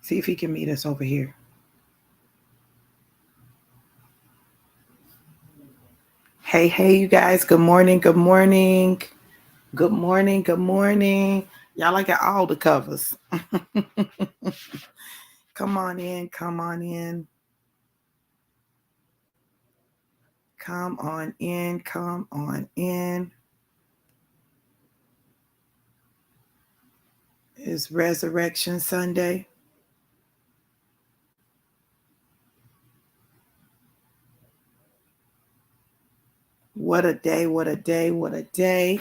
See if he can meet us over here. Hey, hey, you guys. Good morning. Good morning. Good morning. Good morning. Y'all, I got all the covers. Come on in. Come on in. Come on in. Come on in. It's Resurrection Sunday. What a day. What a day. What a day.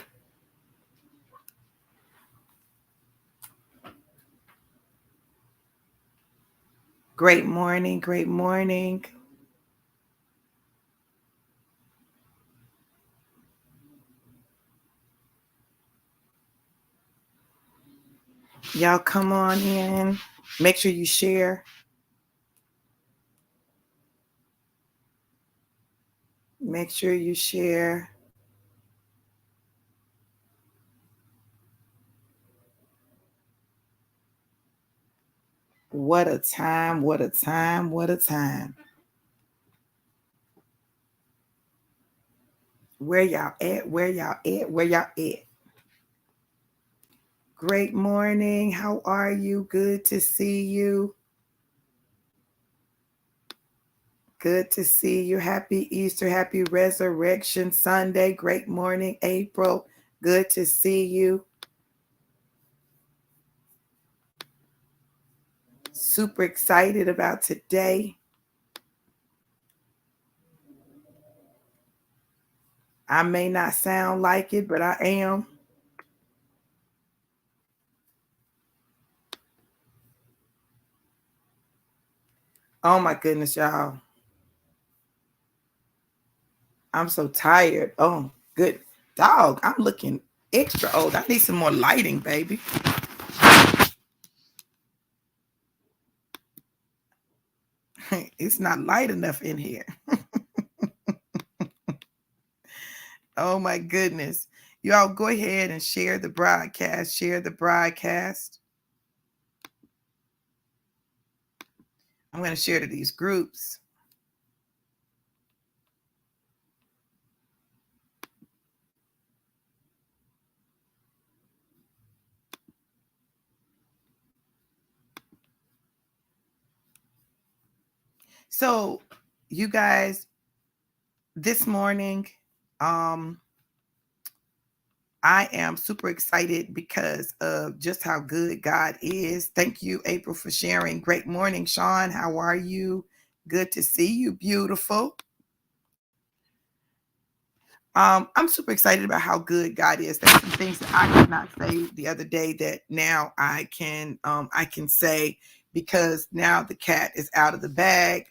Great morning. Great morning. Y'all come on in. Make sure you share. Make sure you share. What a time. What a time. What a time. Where y'all at? Where y'all at? Where y'all at? Great morning. How are you? Good to see you. Good to see you. Happy Easter. Happy Resurrection Sunday. Great morning, April. Good to see you. Super excited about today. I may not sound like it, but I am. Oh my goodness, y'all. I'm so tired. Oh, good. Dog, I'm looking extra old. I need some more lighting, baby. It's not light enough in here. Oh my goodness. You all go ahead and share the broadcast. Share the broadcast. I'm going to share to these groups. So, you guys, this morning, I am super excited because of just how good God is. Thank you, April, for sharing. Great morning, Sean. How are you? Good to see you, beautiful. I'm super excited about how good God is. There's some things that I could not say the other day that now I can say because now the cat is out of the bag.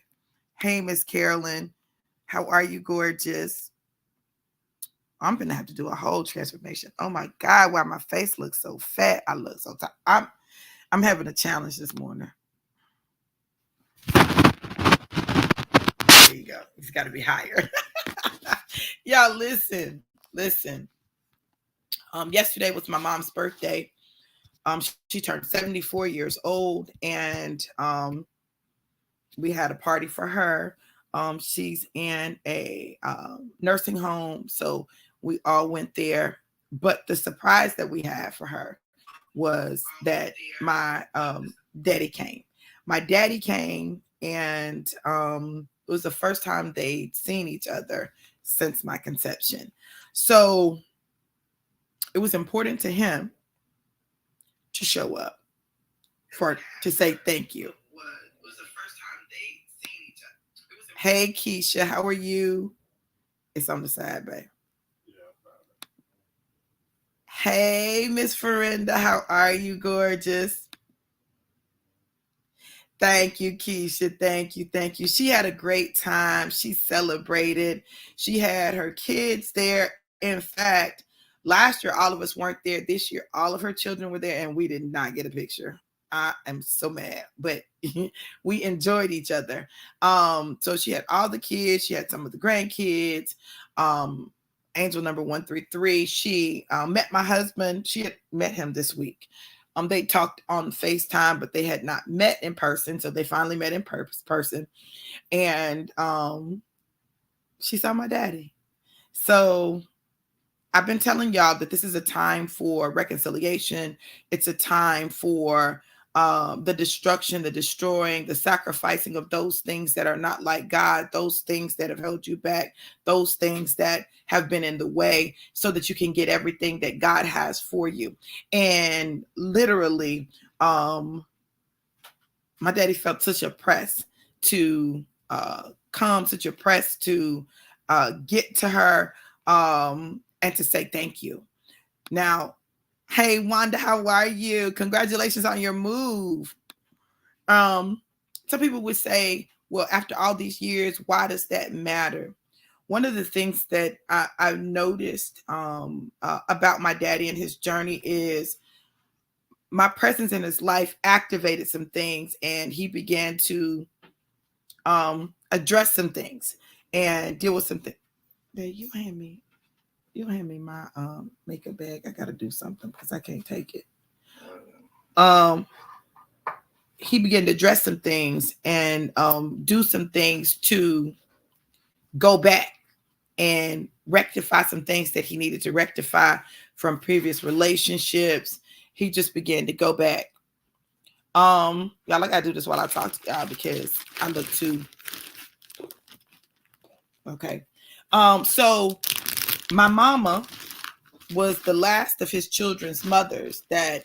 Hey, Miss Carolyn, how are you, gorgeous? I'm gonna have to do a whole transformation. Oh my God, why my face looks so fat? I look so tired. I'm having a challenge this morning. There you go. It's got to be higher. Y'all, listen. Yesterday was my mom's birthday. She turned 74 years old, and we had a party for her. She's in a nursing home, so we all went there. But the surprise that we had for her was that my daddy came. My daddy came, and it was the first time they'd seen each other since my conception. So it was important to him to show up to say thank you. Hey, Keisha, how are you? It's on the side, babe. Hey, Miss Farinda, how are you, gorgeous? Thank you, Keisha. Thank you. Thank you. She had a great time. She celebrated. She had her kids there. In fact, last year, all of us weren't there. This year, all of her children were there, and we did not get a picture. I am so mad, but we enjoyed each other. So she had all the kids. She had some of the grandkids. Angel number 133. She met my husband. She had met him this week. They talked on FaceTime, but they had not met in person. So they finally met in person. And she saw my daddy. So I've been telling y'all that this is a time for reconciliation. It's a time for the destruction, the destroying, the sacrificing of those things that are not like God, those things that have held you back, those things that have been in the way, so that you can get everything that God has for you. And literally, my daddy felt such a press to come, such a press to get to her, and to say thank you. Now, hey Wanda, how are you? Congratulations on your move. Some people would say, well, after all these years, why does that matter? One of the things that I've noticed about my daddy and his journey is my presence in his life activated some things, and he began to address some things and deal with some things. You hand me my makeup bag. I gotta do something because I can't take it. He began to address some things and do some things to go back and rectify some things that he needed to rectify from previous relationships. He just began to go back. Y'all, I gotta do this while I talk to y'all because I look too okay. So my mama was the last of his children's mothers that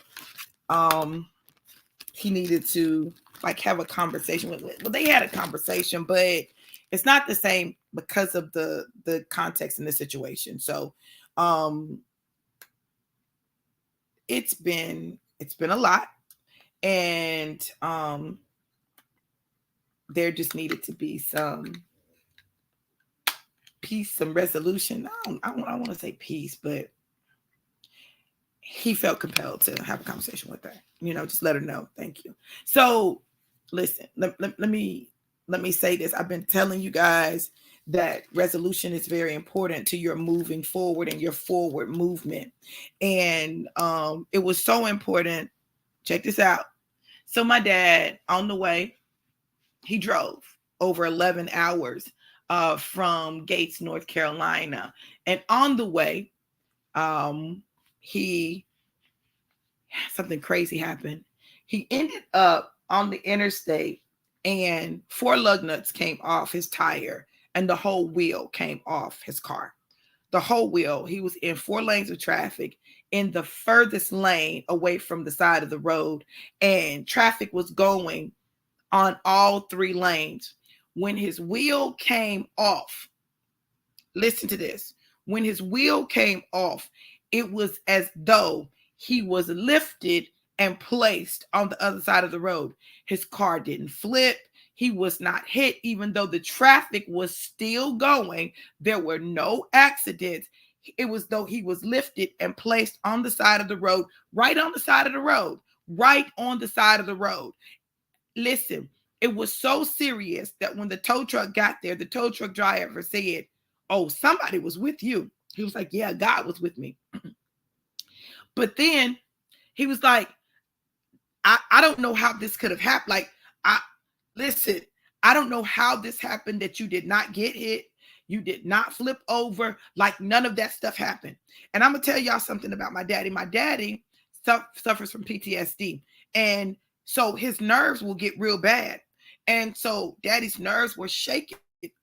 he needed to like have a conversation with. Well, they had a conversation, but it's not the same because of the context and the situation. So it's been a lot, and there just needed to be some peace, some resolution. I don't want to say peace, but he felt compelled to have a conversation with her. Just let her know. Thank you. So listen, let me say this. I've been telling you guys that resolution is very important to your moving forward and your forward movement. And it was so important. Check this out. So my dad, on the way, he drove over 11 hours from Gates, North Carolina. And on the way, something crazy happened. He ended up on the interstate and 4 lug nuts came off his tire and the whole wheel came off his car. The whole wheel. He was in 4 lanes of traffic in the furthest lane away from the side of the road, and traffic was going on all 3 lanes. When his wheel came off, listen to this. When his wheel came off, it was as though he was lifted and placed on the other side of the road. His car didn't flip. He was not hit, even though the traffic was still going. There were no accidents. It was though he was lifted and placed on the side of the road, right on the side of the road, right on the side of the road. Listen, it was so serious that when the tow truck got there, the tow truck driver said, "Oh, somebody was with you." He was like, "Yeah, God was with me." But then he was like, I don't know how this could have happened. Like, listen, I don't know how this happened that you did not get hit. You did not flip over. Like, none of that stuff happened. And I'm going to tell y'all something about my daddy. My daddy suffers from PTSD. And so his nerves will get real bad. And so daddy's nerves were shaking.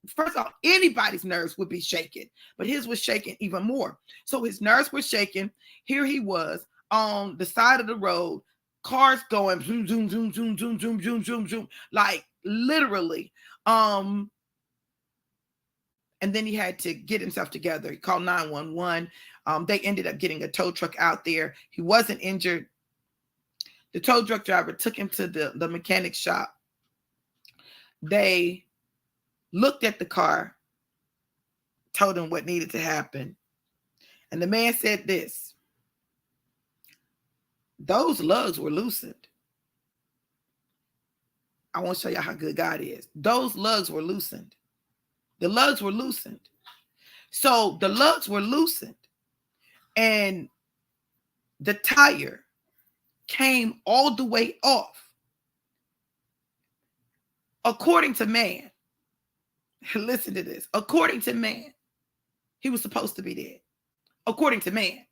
First of all, anybody's nerves would be shaken, but his was shaking even more. So his nerves were shaking. Here he was on the side of the road, cars going zoom, zoom, zoom, zoom, zoom, zoom, zoom, zoom, zoom, like literally. And then he had to get himself together. He called 911. They ended up getting a tow truck out there. He wasn't injured. The tow truck driver took him to the mechanic shop. They looked at the car, told him what needed to happen. And the man said this: those lugs were loosened. I want to show y'all how good God is. Those lugs were loosened. The lugs were loosened. So the lugs were loosened. And the tire came all the way off. According to man, listen to this. According to man, he was supposed to be dead. According to man.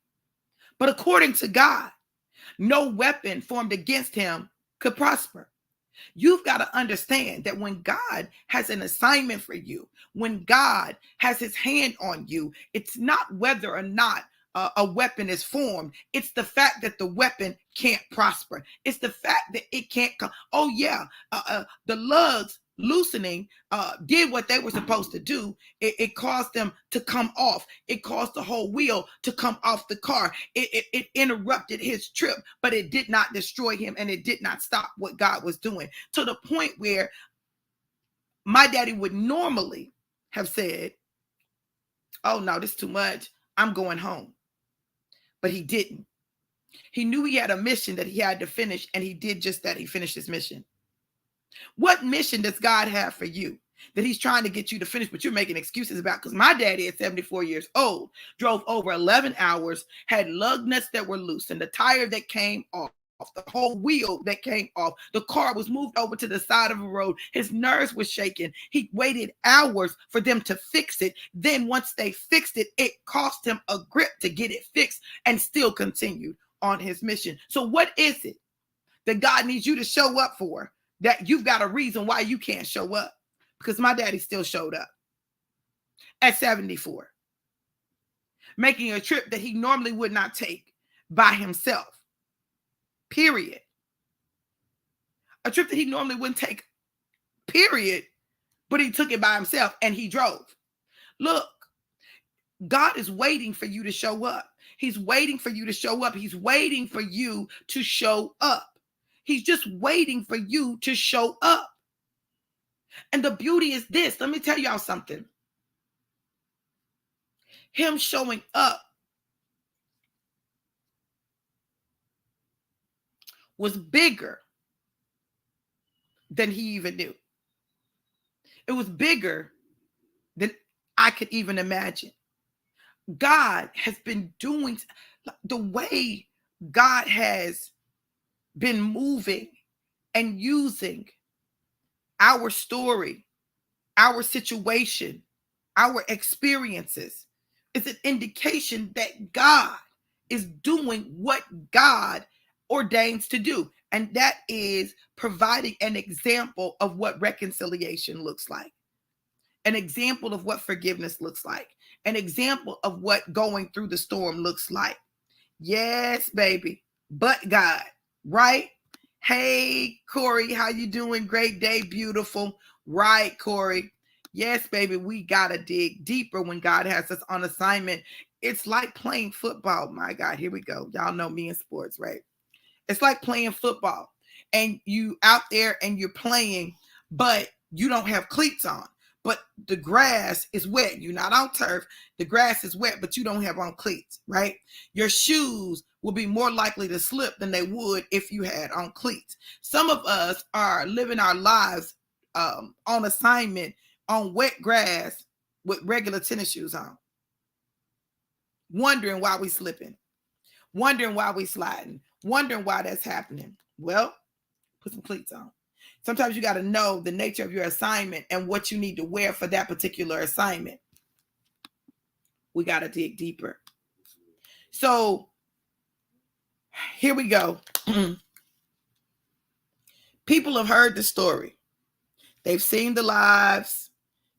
But according to God, no weapon formed against him could prosper. You've got to understand that when God has an assignment for you, when God has his hand on you, it's not whether or not a weapon is formed. It's the fact that the weapon can't prosper. It's the fact that it can't come. Oh yeah, the lugs loosening did what they were supposed to do. It caused them to come off. It caused the whole wheel to come off the car. It interrupted his trip, but it did not destroy him, and it did not stop what God was doing, to the point where my daddy would normally have said, oh no, this is too much, I'm going home. But he didn't. He knew he had a mission that he had to finish, and he did just that. He finished his mission. What mission does God have for you that he's trying to get you to finish, but you're making excuses about? Because my daddy at 74 years old drove over 11 hours, had lug nuts that were loose, and the tire that came off, the whole wheel that came off. The car was moved over to the side of the road. His nerves were shaking. He waited hours for them to fix it. Then once they fixed it, it cost him a grip to get it fixed, and still continued on his mission. So what is it that God needs you to show up for, that you've got a reason why you can't show up? Because my daddy still showed up at 74, making a trip that he normally would not take by himself. Period. A trip that he normally wouldn't take. Period. But he took it by himself, and he drove. Look, God is waiting for you to show up. He's waiting for you to show up. He's waiting for you to show up. He's just waiting for you to show up. And the beauty is this. Let me tell y'all something. Him showing up was bigger than he even knew. It was bigger than I could even imagine. God has been doing the way God has been moving and using our story, our situation, our experiences is an indication that God is doing what God ordains to do. And that is providing an example of what reconciliation looks like, an example of what forgiveness looks like, an example of what going through the storm looks like. Yes, baby. But God, right? Hey, Corey, how you doing? Great day, beautiful. Right, Corey. Yes, baby, we got to dig deeper when God has us on assignment. It's like playing football. My God, here we go. Y'all know me in sports, right? It's like playing football, and you out there and you're playing, but you don't have cleats on. But the grass is wet. You're not on turf. The grass is wet, but you don't have on cleats, right? Your shoes will be more likely to slip than they would if you had on cleats. Some of us are living our lives on assignment on wet grass with regular tennis shoes on, wondering why we slipping, wondering why we sliding, wondering why that's happening. Well, put some cleats on. Sometimes you got to know the nature of your assignment and what you need to wear for that particular assignment. We got to dig deeper. So here we go. People have heard the story. They've seen the lives.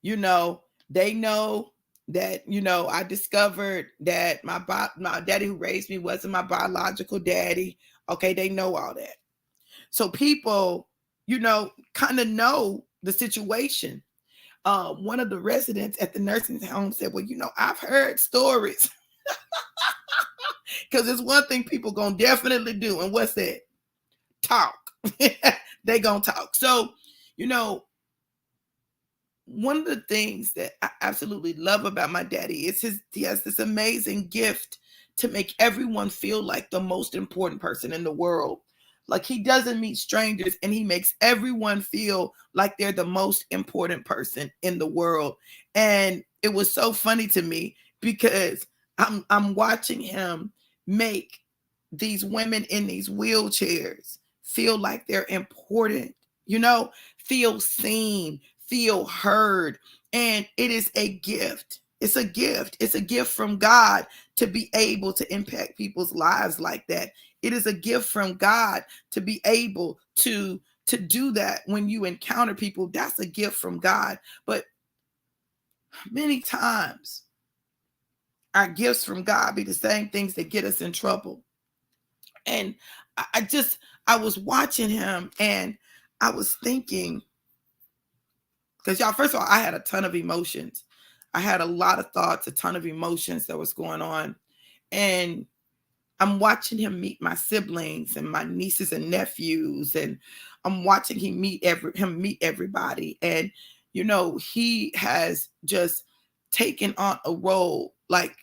They know that, I discovered that my daddy who raised me wasn't my biological daddy. Okay, they know all that. So people, kind of know the situation. One of the residents at the nursing home said, well, I've heard stories. Because it's one thing people gonna definitely do. And what's that? Talk. They gonna talk. So, one of the things that I absolutely love about my daddy is he has this amazing gift to make everyone feel like the most important person in the world. Like, he doesn't meet strangers, and he makes everyone feel like they're the most important person in the world. And it was so funny to me because I'm watching him make these women in these wheelchairs feel like they're important, feel seen, feel heard. And it is a gift. It's a gift. It's a gift from God to be able to impact people's lives like that. It is a gift from God to be able to do that when you encounter people. That's a gift from God. But many times our gifts from God be the same things that get us in trouble. And I was watching him and I was thinking, because y'all, first of all, I had a ton of emotions. I had a lot of thoughts, a ton of emotions that was going on. And I'm watching him meet my siblings and my nieces and nephews. And I'm watching him meet everybody. And, he has just taken on a role. Like,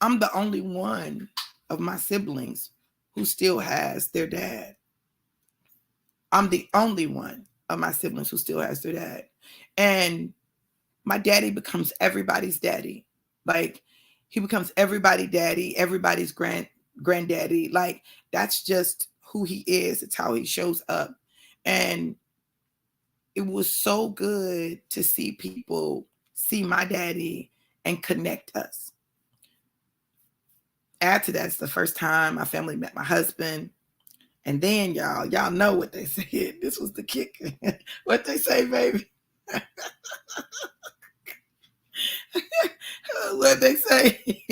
I'm the only one of my siblings who still has their dad. I'm the only one of my siblings who still has their dad. And my daddy becomes everybody's daddy. Like, he becomes everybody's daddy, everybody's granddaddy. Like, that's just who he is. It's how he shows up. And it was so good to see people see my daddy and connect us. Add to that, it's the first time my family met my husband. And then y'all know what they said. This was the kicker. What they say, baby? What they say?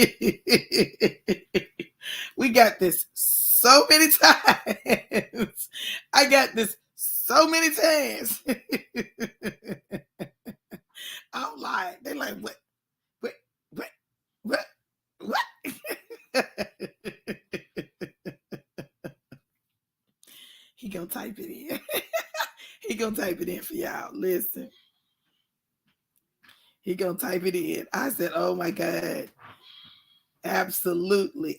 We got this so many times. I got this so many times. I'm like, they're like, what? He gonna type it in. He gonna type it in for y'all. Listen. He gonna type it in. I said, oh my God. Absolutely.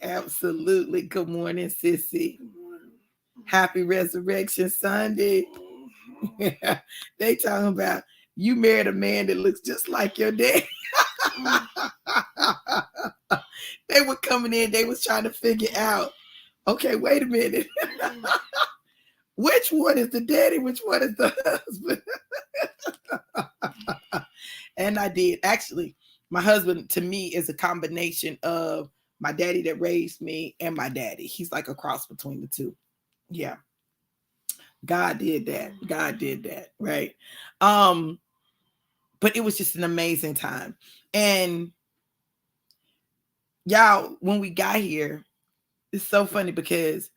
Good morning, Sissy. Happy Resurrection Sunday. They talking about you married a man that looks just like your dad. They were coming in, they was trying to figure out, okay, wait a minute. Which one is the daddy? Which one is the husband? And I did. Actually, my husband to me is a combination of my daddy that raised me and my daddy. He's like a cross between the two. Yeah. God did that. God did that. Right. But it was just an amazing time. And y'all, when we got here, it's so funny because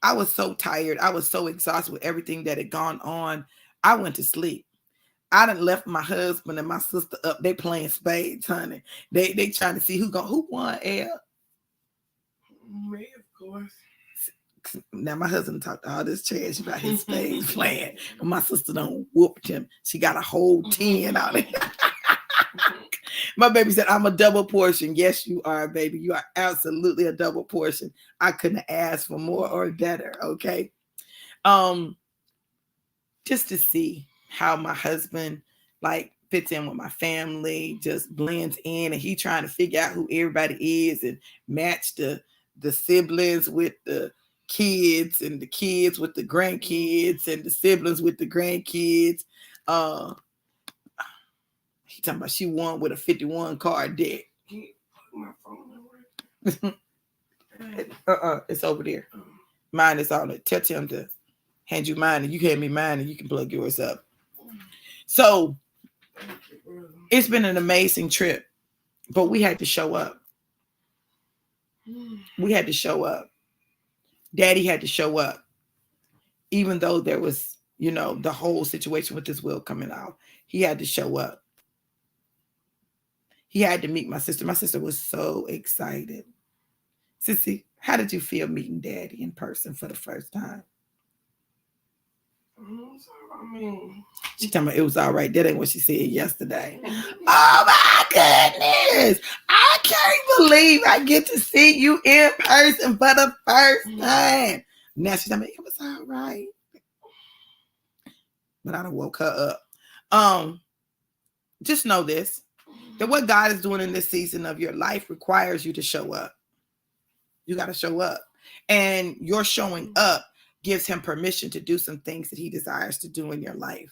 I was so tired. I was so exhausted with everything that had gone on. I went to sleep. I done left my husband and my sister up. They playing spades, honey. They trying to see who won, L. Me, of course. Now my husband talked all this trash about his spades playing, but my sister done whooped him. She got a whole 10 on it. My baby said, I'm a double portion. Yes, you are, baby. You are absolutely a double portion. I couldn't ask for more or better. Okay. Just to see how my husband like fits in with my family, just blends in, and he trying to figure out who everybody is and match the siblings with the kids and the kids with the grandkids and the siblings with the grandkids. He talking about she won with a 51 card deck. My phone. It's over there. Mine is on it. Tell him to hand you mine and you hand me mine and you can plug yours up. So it's been an amazing trip, but we had to show up. We had to show up. Daddy had to show up. Even though there was, the whole situation with this will coming out, he had to show up. He had to meet my sister. My sister was so excited. Sissy, how did you feel meeting Daddy in person for the first time? She talking about it was all right. That ain't what she said yesterday. Oh my goodness. I can't believe I get to see you in person for the first time. Now she's talking about it was all right. But I done woke her up. Just know this, that what God is doing in this season of your life requires you to show up. You got to show up. And your showing up gives him permission to do some things that he desires to do in your life.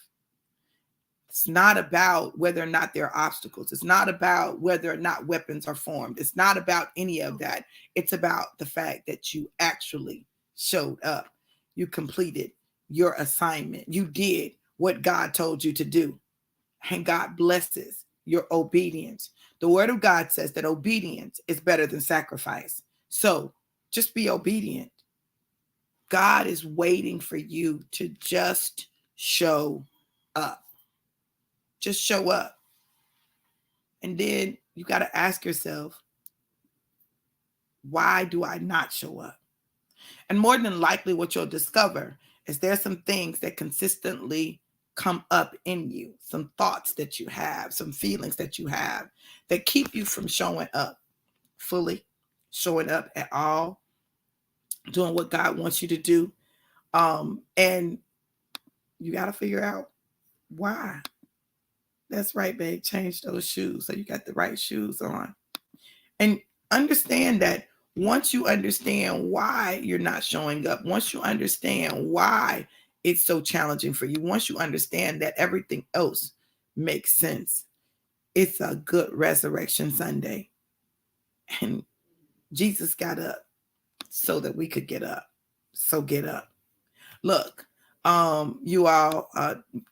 It's not about whether or not there are obstacles. It's not about whether or not weapons are formed. It's not about any of that. It's about the fact that you actually showed up. You completed your assignment. You did what God told you to do. And God blesses your obedience. The word of God says that obedience is better than sacrifice. So just be obedient. God is waiting for you to just show up. Just show up. And then you got to ask yourself, why do I not show up? And more than likely what you'll discover is there's some things that consistently come up in you, some thoughts that you have, some feelings that you have that keep you from showing up fully, showing up at all, doing what God wants you to do. And you got to figure out why. That's right, babe. Change those shoes so you got the right shoes on. And understand that once you understand why you're not showing up, once you understand why it's so challenging for you, once you understand that everything else makes sense, it's a good Resurrection Sunday. And Jesus got up so that we could get up. So get up. Look, you all,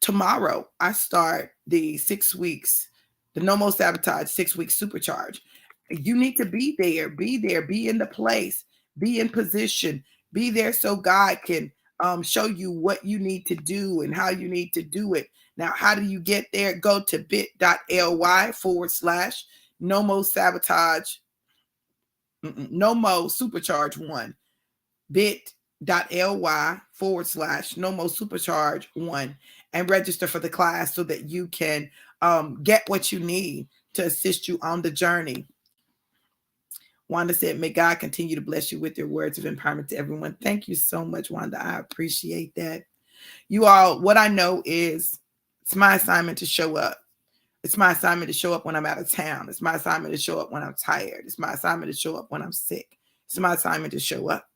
tomorrow I start the 6 weeks, the No More Sabotage 6 week supercharge. You need to be there, be in the place, be in position, be there so God can show you what you need to do and how you need to do it. Now, how do you get there? Go to bit.ly/No More Sabotage, No More Supercharge 1, bit.ly/No More Supercharge 1, and register for the class so that you can get what you need to assist you on the journey. Wanda said, may God continue to bless you with your words of empowerment to everyone. Thank you so much, Wanda. I appreciate that. You all, what I know is it's my assignment to show up. It's my assignment to show up when I'm out of town. It's my assignment to show up when I'm tired. It's my assignment to show up when I'm sick. It's my assignment to show up.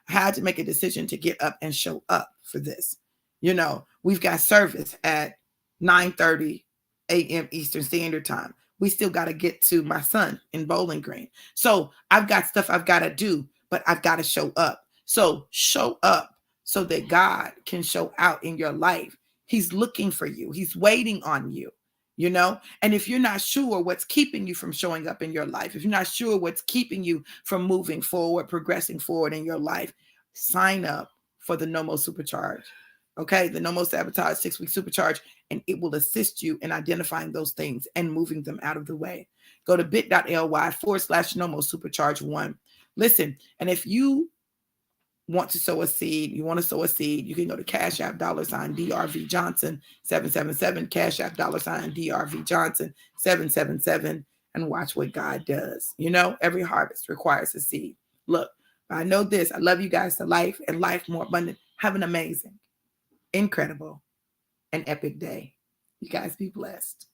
I had to make a decision to get up and show up for this. You know, we've got service at 9:30 a.m. Eastern Standard Time. We still got to get to my son in Bowling Green. So I've got stuff I've got to do, but I've got to show up. So show up so that God can show out in your life. He's looking for you. He's waiting on you. You know, and if you're not sure what's keeping you from showing up in your life, if you're not sure what's keeping you from moving forward, progressing forward in your life, sign up for the No More Supercharge. Okay, the No More Sabotage 6 week supercharge, and it will assist you in identifying those things and moving them out of the way. Go to bit.ly/No More Supercharge 1. Listen, and if you want to sow a seed, you can go to Cash App $DRV Johnson 777, Cash App $DRV Johnson 777, and watch what God does. You know, every harvest requires a seed. Look, I know this. I love you guys to life and life more abundant. Have an amazing, incredible, and epic day. You guys be blessed.